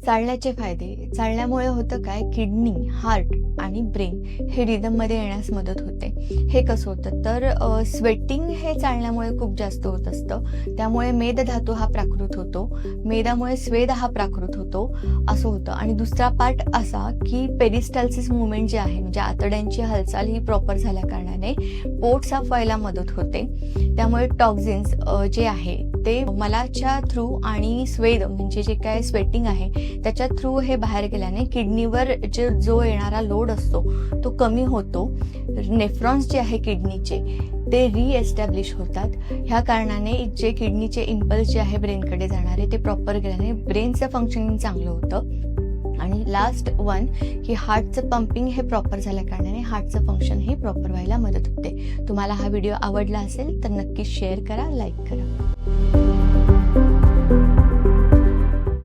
चालण्याचे फायदे. चालण्यामुळे होतं काय, किडनी, हार्ट आणि ब्रेन हे रिदममध्ये येण्यास मदत होते. हे कसं होतं तर स्वेटिंग हे चालण्यामुळे खूप जास्त होत असतं. त्यामुळे मेदधातू हा प्राकृत होतो. मेदामुळे स्वेद हा प्राकृत होतो, असं होतं. आणि दुसरा पार्ट असा की पेरिस्टाल्सिस मुवमेंट जे आहे, म्हणजे आतड्यांची हालचाल ही प्रॉपर झाल्या कारणाने पोट साफ व्हायला मदत होते. त्यामुळे टॉक्झिन्स जे आहे ते मलाच्या थ्रू आणि स्वेद म्हणजे जे काय स्वेटिंग आहे त्याच्या थ्रू हे बाहेर गेल्याने किडनीवर जो येणारा लोड असतो तो कमी होतो. नेफ्रॉन्स जे आहे किडनीचे ते रिएस्टॅब्लिश होतात. ह्या कारणाने जे किडनीचे इम्पल्स जे आहे ब्रेनकडे जाणारे ते प्रॉपर गेल्याने ब्रेनचं फंक्शनिंग चांगलं होतं. आणि लास्ट वन की हार्टचं पंपिंग हे प्रॉपर झाल्या कारणाने हार्टचं फंक्शन हे प्रॉपर व्हायला मदत होते. तुम्हाला हा व्हिडिओ आवडला असेल तर नक्की शेअर करा, लाईक करा.